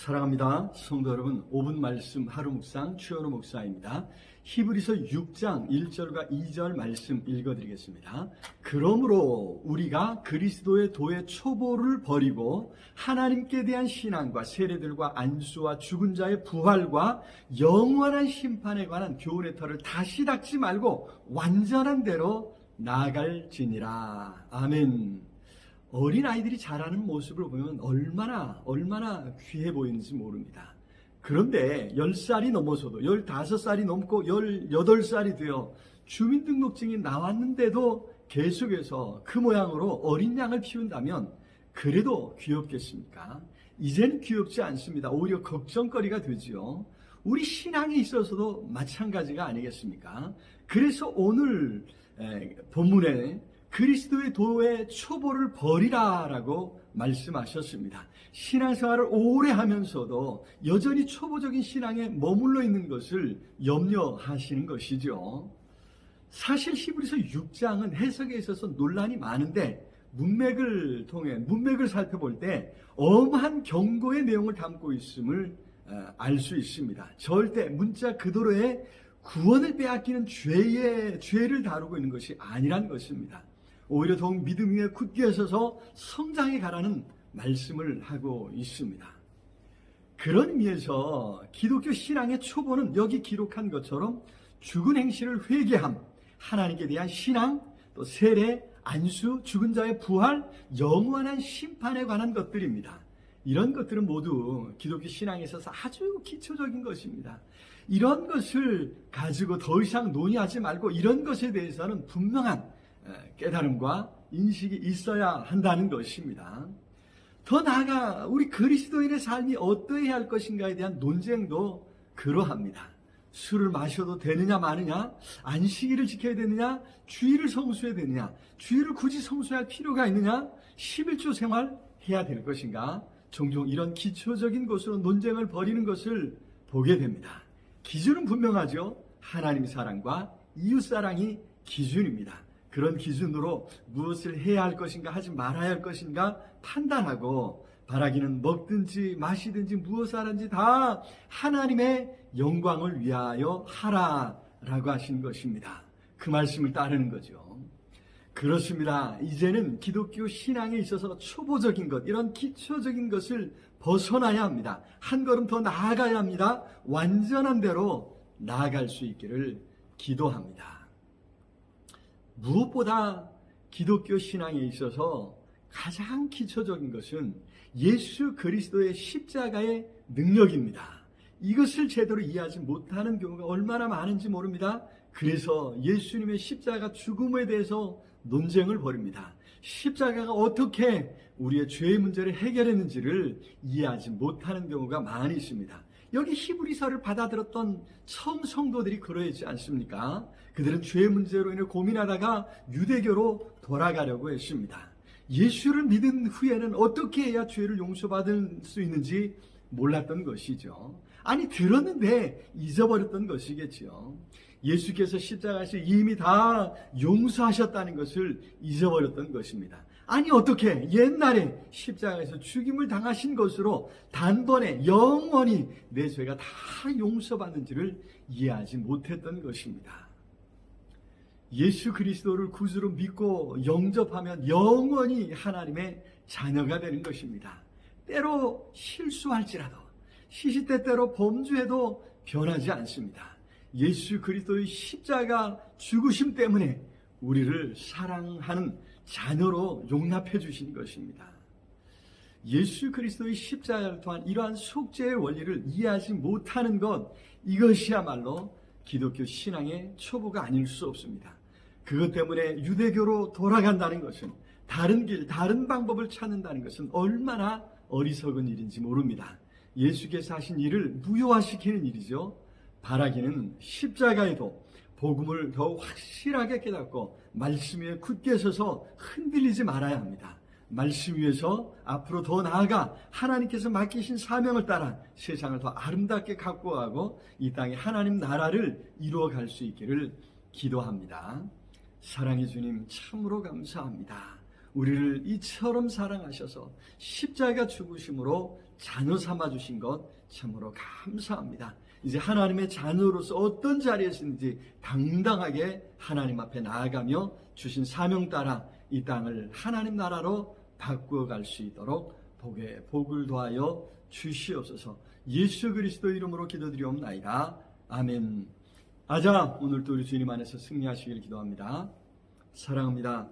사랑합니다. 성도 여러분, 5분 말씀 하루 묵상 최현우 목사입니다. 히브리서 6장 1절과 2절 말씀 읽어드리겠습니다. 그러므로 우리가 그리스도의 도의 초보를 버리고 하나님께 대한 신앙과 세례들과 안수와 죽은 자의 부활과 영원한 심판에 관한 교훈의 터를 다시 닦지 말고 완전한 대로 나아갈지니라. 아멘. 어린아이들이 자라는 모습을 보면 얼마나 귀해 보이는지 모릅니다. 그런데 10살이 넘어서도 15살이 넘고 18살이 되어 주민등록증이 나왔는데도 계속해서 그 모양으로 어린 양을 키운다면 그래도 귀엽겠습니까? 이제는 귀엽지 않습니다. 오히려 걱정거리가 되지요. 우리 신앙에 있어서도 마찬가지가 아니겠습니까? 그래서 오늘 본문에 그리스도의 도의 초보를 버리라라고 말씀하셨습니다. 신앙생활을 오래 하면서도 여전히 초보적인 신앙에 머물러 있는 것을 염려하시는 것이죠. 사실 히브리서 6장은 해석에 있어서 논란이 많은데 문맥을 살펴볼 때 엄한 경고의 내용을 담고 있음을 알 수 있습니다. 절대 문자 그대로의 구원을 빼앗기는 죄를 다루고 있는 것이 아니란 것입니다. 오히려 더욱 믿음 위에 굳게 서서 성장해 가라는 말씀을 하고 있습니다. 그런 의미에서 기독교 신앙의 초보는 여기 기록한 것처럼 죽은 행실을 회개함, 하나님께 대한 신앙, 또 세례, 안수, 죽은 자의 부활, 영원한 심판에 관한 것들입니다. 이런 것들은 모두 기독교 신앙에 있어서 아주 기초적인 것입니다. 이런 것을 가지고 더 이상 논의하지 말고 이런 것에 대해서는 분명한 깨달음과 인식이 있어야 한다는 것입니다. 더 나아가 우리 그리스도인의 삶이 어떠해야 할 것인가에 대한 논쟁도 그러합니다. 술을 마셔도 되느냐 마느냐, 안식일을 지켜야 되느냐, 주일을 성수해야 되느냐, 주일을 굳이 성수할 필요가 있느냐, 11조 생활 해야 될 것인가, 종종 이런 기초적인 것으로 논쟁을 벌이는 것을 보게 됩니다. 기준은 분명하죠. 하나님 사랑과 이웃 사랑이 기준입니다. 그런 기준으로 무엇을 해야 할 것인가 하지 말아야 할 것인가 판단하고 바라기는 먹든지 마시든지 무엇을 하든지 다 하나님의 영광을 위하여 하라라고 하신 것입니다. 그 말씀을 따르는 거죠. 그렇습니다. 이제는 기독교 신앙에 있어서 초보적인 것, 이런 기초적인 것을 벗어나야 합니다. 한 걸음 더 나아가야 합니다. 완전한 대로 나아갈 수 있기를 기도합니다. 무엇보다 기독교 신앙에 있어서 가장 기초적인 것은 예수 그리스도의 십자가의 능력입니다. 이것을 제대로 이해하지 못하는 경우가 얼마나 많은지 모릅니다. 그래서 예수님의 십자가 죽음에 대해서 논쟁을 벌입니다. 십자가가 어떻게 우리의 죄의 문제를 해결했는지를 이해하지 못하는 경우가 많이 있습니다. 여기 히브리서를 받아들였던 처음 성도들이 그러하지 않습니까? 그들은 죄의 문제로 인해 고민하다가 유대교로 돌아가려고 했습니다. 예수를 믿은 후에는 어떻게 해야 죄를 용서받을 수 있는지 몰랐던 것이죠. 아니, 들었는데 잊어버렸던 것이겠죠. 예수께서 십자가에서 이미 다 용서하셨다는 것을 잊어버렸던 것입니다. 아니, 어떻게 옛날에 십자가에서 죽임을 당하신 것으로 단번에 영원히 내 죄가 다 용서받는지를 이해하지 못했던 것입니다. 예수 그리스도를 구주로 믿고 영접하면 영원히 하나님의 자녀가 되는 것입니다. 때로 실수할지라도 시시때때로 범죄해도 변하지 않습니다. 예수 그리스도의 십자가 죽으심 때문에 우리를 사랑하는 자녀로 용납해 주신 것입니다. 예수 그리스도의 십자가를 통한 이러한 속죄의 원리를 이해하지 못하는 것, 이것이야말로 기독교 신앙의 초보가 아닐 수 없습니다. 그것 때문에 유대교로 돌아간다는 것은, 다른 길, 다른 방법을 찾는다는 것은 얼마나 어리석은 일인지 모릅니다. 예수께서 하신 일을 무효화시키는 일이죠. 바라기는 십자가에도 복음을 더욱 확실하게 깨닫고 말씀 위에 굳게 서서 흔들리지 말아야 합니다. 말씀 위에서 앞으로 더 나아가 하나님께서 맡기신 사명을 따라 세상을 더 아름답게 가꾸어가고 이 땅에 하나님 나라를 이루어갈 수 있기를 기도합니다. 사랑의 주님, 참으로 감사합니다. 우리를 이처럼 사랑하셔서 십자가 죽으심으로 자녀 삼아 주신 것 참으로 감사합니다. 이제 하나님의 자녀로서 어떤 자리에서든지 당당하게 하나님 앞에 나아가며 주신 사명 따라 이 땅을 하나님 나라로 바꾸어 갈 수 있도록 복을 더하여 주시옵소서. 예수 그리스도 이름으로 기도드리옵나이다. 아멘. 아자, 오늘도 우리 주님 안에서 승리하시길 기도합니다. 사랑합니다.